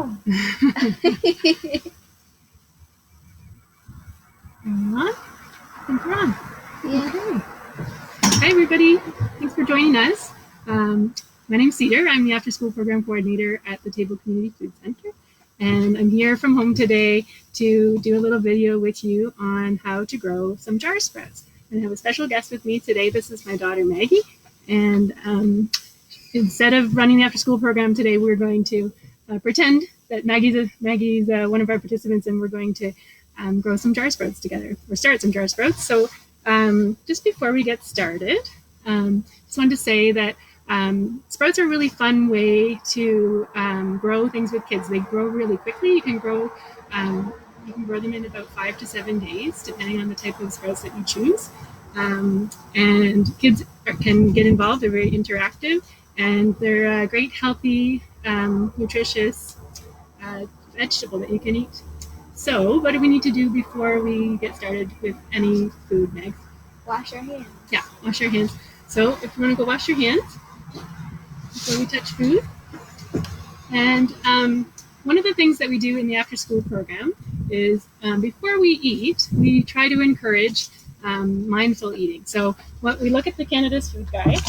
on. On? I think we're on. Yeah. Okay. Hi, everybody. Thanks for joining us. My name's Cedar. I'm the After School Program Coordinator at the Table Community Food Center. And I'm here from home today to do a little video with you on how to grow some jar sprouts. And I have a special guest with me today. This is my daughter, Maggie. And instead of running the After School Program today, we're going to pretend that Maggie's one of our participants, and we're going to grow some jar sprouts together, or start some jar sprouts. So just before we get started, just wanted to say that sprouts are a really fun way to grow things with kids. They grow really quickly. You can grow them in about 5 to 7 days, depending on the type of sprouts that you choose. And kids can get involved. They're very interactive, and they're a great, healthy, nutritious vegetable that you can eat. So, what do we need to do before we get started with any food, Meg? Wash our hands. Yeah, wash our hands. So, if you want to go wash your hands before we touch food. And one of the things that we do in the after school program is before we eat, we try to encourage mindful eating. So, what we look at the Canada's Food Guide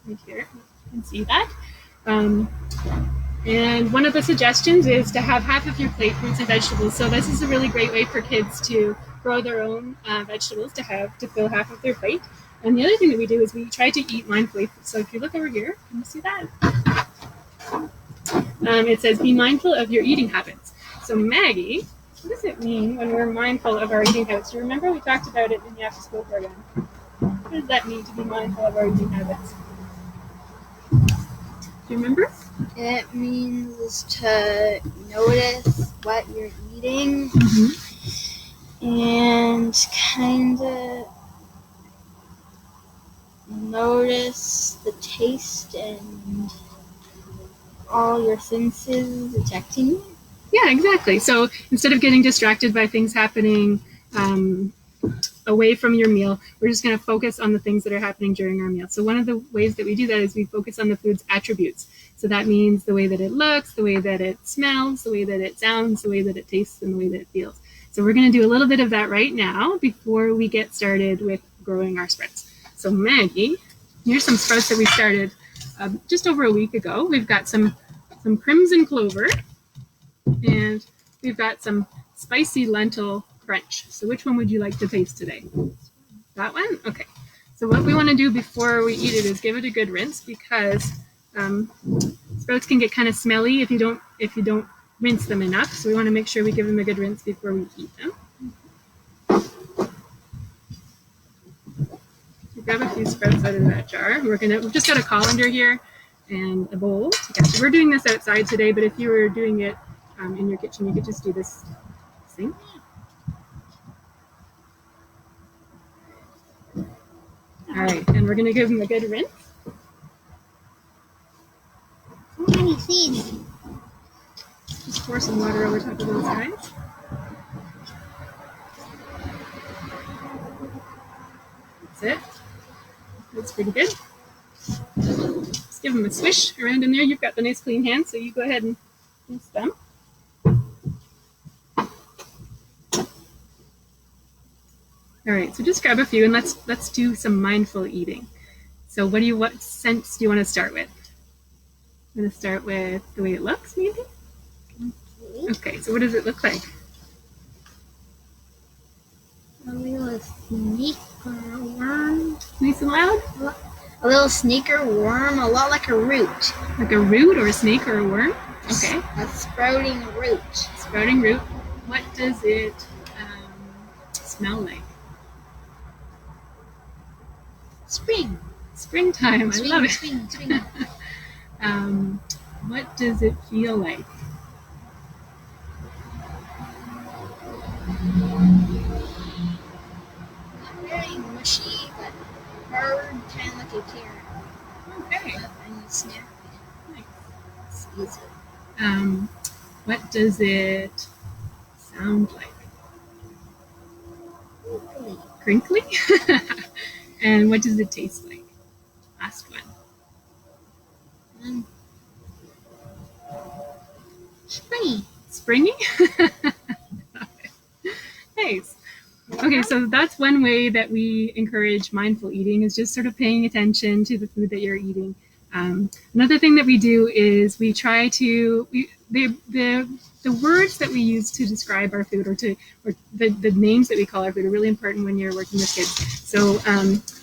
right here, you can see that. And one of the suggestions is to have half of your plate fruits and vegetables. So this is a really great way for kids to grow their own vegetables to fill half of their plate. And the other thing that we do is we try to eat mindfully. So if you look over here, can you see that? It says, be mindful of your eating habits. So Maggie, what does it mean when we're mindful of our eating habits? Do you remember we talked about it in the after school program? What does that mean to be mindful of our eating habits? Do you remember? It means to notice what you're eating and kind of notice the taste and all your senses affecting you. Yeah, exactly. So instead of getting distracted by things happening away from your meal, we're just going to focus on the things that are happening during our meal. So one of the ways that we do that is we focus on the food's attributes. So that means the way that it looks, the way that it smells, the way that it sounds, the way that it tastes, and the way that it feels. So we're going to do a little bit of that right now before we get started with growing our sprouts. So Maggie, here's some sprouts that we started just over a week ago. We've got some crimson clover, and we've got some spicy lentil crunch. So which one would you like to taste today? That one? Okay. So what we want to do before we eat it is give it a good rinse, because sprouts can get kind of smelly if you don't rinse them enough. So we want to make sure we give them a good rinse before we eat them. So grab a few sprouts out of that jar. We've just got a colander here and a bowl. So we're doing this outside today, but if you were doing it in your kitchen, you could just do this thing. All right, and we're going to give them a good rinse. How many seeds? Just pour some water over top of those guys. That's it. That's pretty good. Just give them a swish around in there. You've got the nice clean hands, so you go ahead and rinse them. All right, so just grab a few and let's do some mindful eating. So what scents do you want to start with? I'm going to start with the way it looks, maybe? Okay, so what does it look like? A little sneaker worm. Nice and loud? A little sneaker worm, a lot like a root. Like a root or a snake or a worm? Okay. A sprouting root. Sprouting root. What does it smell like? Spring. Springtime. I love it. Spring. What does it feel like? Not very mushy, but hard, kind of like a carrot. Okay. And you snap it. Nice. It's easy. What does it sound like? Crinkly? And what does it taste like? Last one. Springy. Springy? Nice. Okay, so that's one way that we encourage mindful eating, is just sort of paying attention to the food that you're eating. Another thing that we do is we try to the words that we use to describe our food, or the names that we call our food, are really important when you're working with kids. So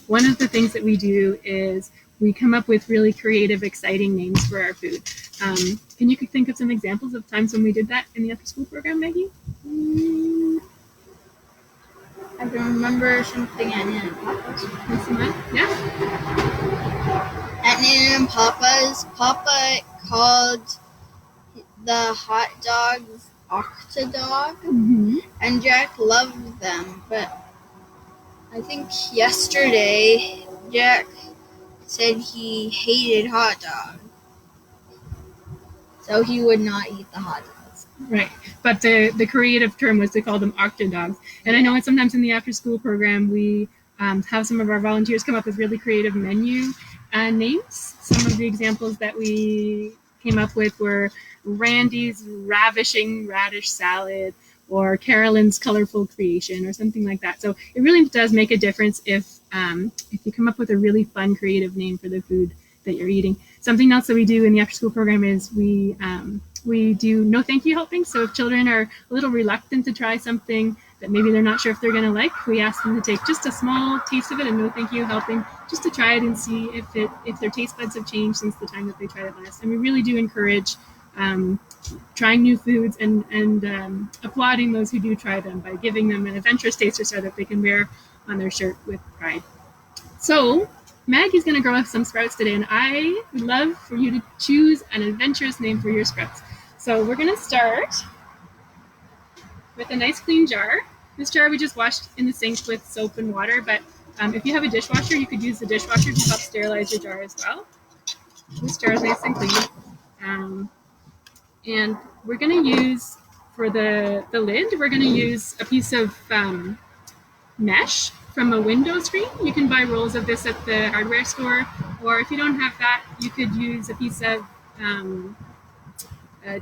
one of the things that we do is we come up with really creative, exciting names for our food. Can you think of some examples of times when we did that in the after school program, Maggie? I can remember something at Nana and Papa's. Yeah. At Nana and Papa's, Papa called the hot dogs Octodog, and Jack loved them. But I think yesterday Jack said he hated hot dogs, so he would not eat the hot dogs. Right, but the creative term was to call them Octodogs. And I know that sometimes in the after-school program we have some of our volunteers come up with really creative menu names. Some of the examples that we came up with were Randy's Ravishing Radish Salad, or Carolyn's Colorful Creation, or something like that. So it really does make a difference if you come up with a really fun, creative name for the food that you're eating. Something else that we do in the after-school program is we do no thank you helpings. So if children are a little reluctant to try something that maybe they're not sure if they're going to like, we ask them to take just a small taste of it, a no thank you helping, just to try it and see if their taste buds have changed since the time that they tried it last. And we really do encourage trying new foods and applauding those who do try them by giving them an adventurous taster so that they can wear on their shirt with pride. So Maggie's going to grow up some sprouts today, and I would love for you to choose an adventurous name for your sprouts. So we're going to start with a nice clean jar. This jar we just washed in the sink with soap and water, but if you have a dishwasher, you could use the dishwasher to help sterilize your jar as well. This jar is nice and clean. And we're going to use, for the lid, we're going to use a piece of mesh from a window screen. You can buy rolls of this at the hardware store, or if you don't have that, you could use a piece of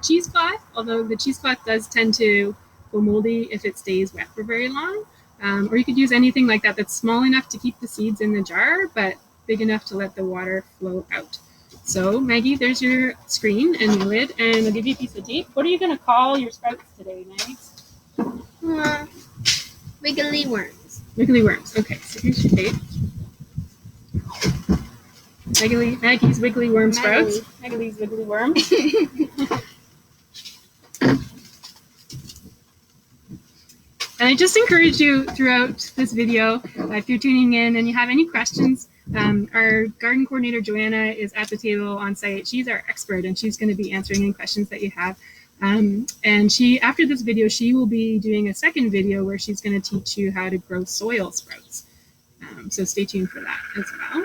cheesecloth, although the cheesecloth does tend to go moldy if it stays wet for very long. Or you could use anything like that that's small enough to keep the seeds in the jar, but big enough to let the water flow out. So Maggie, there's your screen and your lid, and I'll give you a piece of tape. What are you going to call your sprouts today, Maggie? Wiggly worms. Wiggly worms. Okay, so here's your tape. Maggie's wiggly worm sprouts. Maggie's wiggly worms. And I just encourage you throughout this video, if you're tuning in and you have any questions, our garden coordinator, Joanna, is at the table on site. She's our expert, and she's going to be answering any questions that you have. And after this video, she will be doing a second video where she's going to teach you how to grow soil sprouts. So stay tuned for that as well.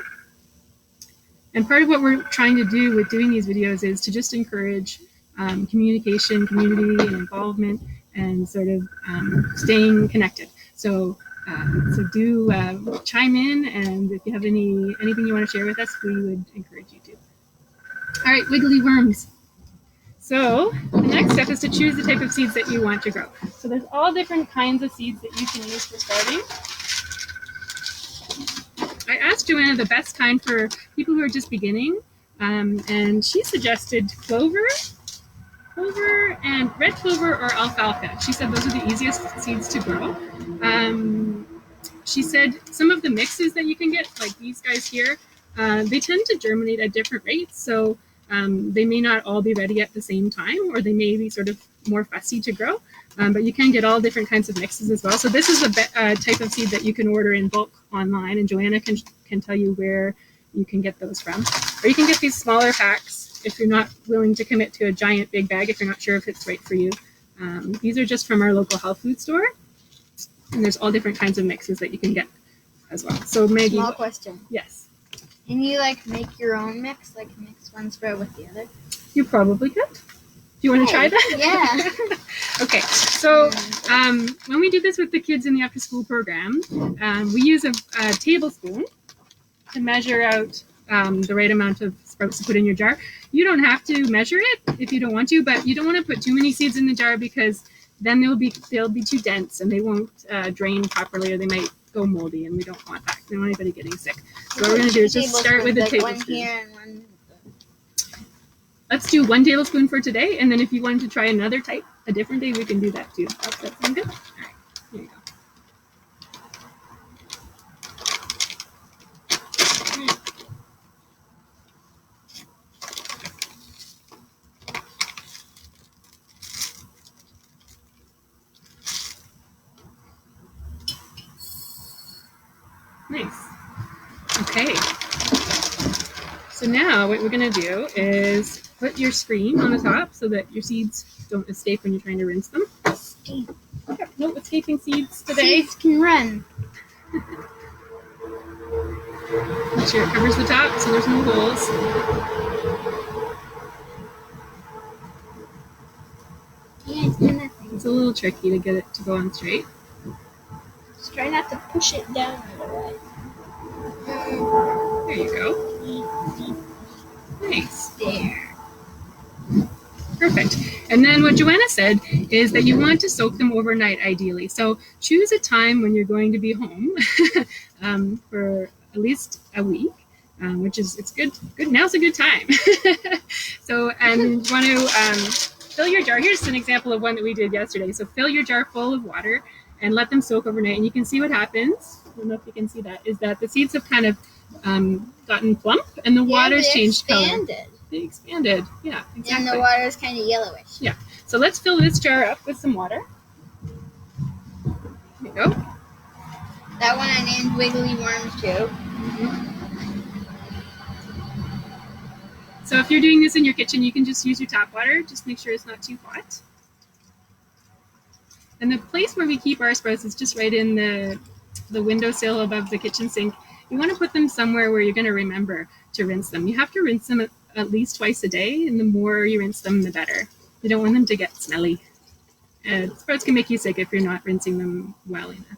And part of what we're trying to do with doing these videos is to just encourage communication, community, and involvement, and sort of staying connected. So do chime in, and if you have anything you want to share with us, we would encourage you to. All right, wiggly worms. So the next step is to choose the type of seeds that you want to grow. So there's all different kinds of seeds that you can use for starting. I asked Joanna the best kind for people who are just beginning, and she suggested clover and red clover or alfalfa. She said those are the easiest seeds to grow. She said some of the mixes that you can get, like these guys here, they tend to germinate at different rates. So they may not all be ready at the same time, or they may be sort of more fussy to grow. But you can get all different kinds of mixes as well. So this is a type of seed that you can order in bulk online, and Joanna can tell you where you can get those from. Or you can get these smaller packs if you're not willing to commit to a giant big bag, if you're not sure if it's right for you. These are just from our local health food store, and there's all different kinds of mixes that you can get as well. So Maggie, Small question. Yes. Can you make your own mix, like mix one sprout with the other? You probably could. Do you want to try that? Yeah. Okay, so when we do this with the kids in the after-school program, we use a tablespoon to measure out the right amount of sprouts to put in your jar. You don't have to measure it if you don't want to, but you don't want to put too many seeds in the jar because then they'll be too dense and they won't drain properly, or they might go moldy, and we don't want that. We don't want anybody getting sick. So what we're going to do is just start with a tablespoon. One here and one. Let's do 1 tablespoon for today, and then if you wanted to try another type a different day, we can do that too. Does that sound good? All right, here you go. Nice. Okay. So now what we're going to do is put your screen on the top so that your seeds don't escape when you're trying to rinse them. Escape. No escaping seeds today. Seeds can run. Make sure it covers the top so there's no holes. Yeah, it's doing that thing. It's a little tricky to get it to go on straight. Just try not to push it down otherwise. There you go. Nice. There. Perfect. And then what Joanna said is that you want to soak them overnight ideally. So choose a time when you're going to be home for at least a week, which is, it's good. Now's a good time. So, and you want to fill your jar. Here's an example of one that we did yesterday. So fill your jar full of water and let them soak overnight. And you can see what happens. I don't know if you can see that, is that the seeds have kind of gotten plump and the water's changed color. They expanded. Yeah, exactly. And the water is kind of yellowish. Yeah. So let's fill this jar up with some water. There you go. That one I named Wiggly Worms too. So if you're doing this in your kitchen, you can just use your tap water. Just make sure it's not too hot. And the place where we keep our sprouts is just right in the windowsill above the kitchen sink. You want to put them somewhere where you're going to remember to rinse them. You have to rinse them at least twice a day, and the more you rinse them, the better. You don't want them to get smelly. Sprouts can make you sick if you're not rinsing them well enough.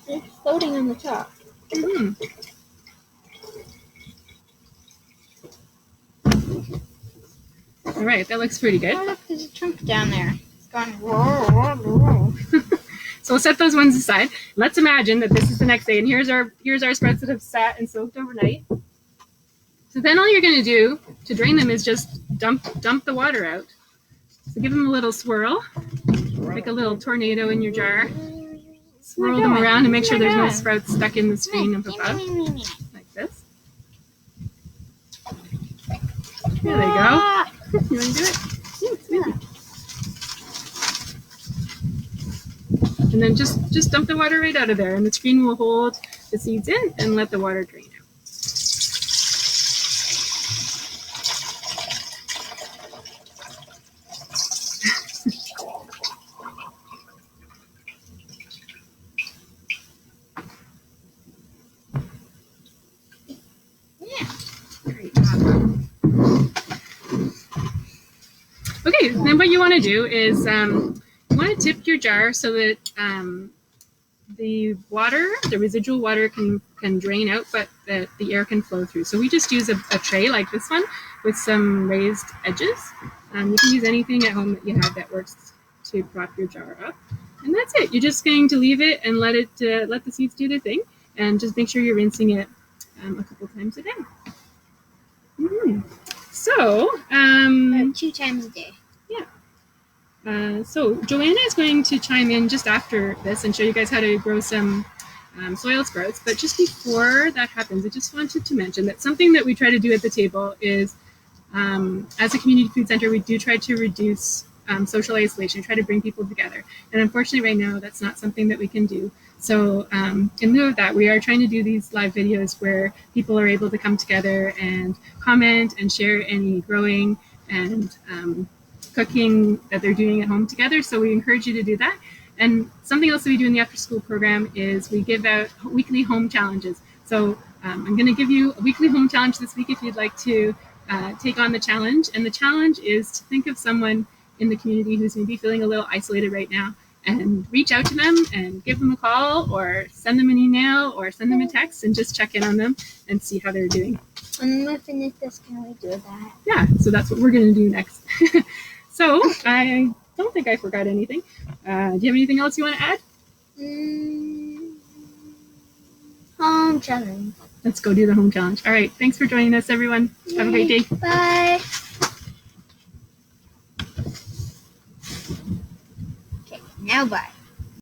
They're floating on the top. Mm-hmm. All right, that looks pretty good. Oh, look, there's a chunk down there. It's gone. Whoa. So we'll set those ones aside. Let's imagine that this is the next day, and here's our sprouts that have sat and soaked overnight. So then all you're going to do to drain them is just dump the water out. So give them a little swirl, like a little tornado in your jar. Swirl them around and make sure there's no sprouts stuck in the screen up above, like this. There they go. You want to do it? Yeah. And then just dump the water right out of there, and the screen will hold the seeds in and let the water drain out. Great job. Okay, then what you want to do is you want to tip your jar so that the residual water can drain out, but the air can flow through. So we just use a tray like this one with some raised edges. You can use anything at home that you have that works to prop your jar up. And that's it. You're just going to leave it and let the seeds do their thing, and just make sure you're rinsing it a couple times a day. So, 2 times a day. Yeah. So Joanna is going to chime in just after this and show you guys how to grow some soil sprouts. But just before that happens, I just wanted to mention that something that we try to do at the table is, as a community food center, we do try to reduce social isolation, try to bring people together. And unfortunately right now, that's not something that we can do. So in lieu of that, we are trying to do these live videos where people are able to come together and comment and share any growing and cooking that they're doing at home together. So we encourage you to do that. And something else that we do in the after school program is we give out weekly home challenges. So I'm going to give you a weekly home challenge this week if you'd like to take on the challenge. And the challenge is to think of someone in the community who's maybe feeling a little isolated right now and reach out to them and give them a call or send them an email or send them a text and just check in on them and see how they're doing. When we finish this, can we do that? Yeah, so that's what we're going to do next. So I don't think I forgot anything. Do you have anything else you want to add? Home challenge. Let's go do the home challenge. All right, thanks for joining us, everyone. Have a great day. Bye. Okay, now bye.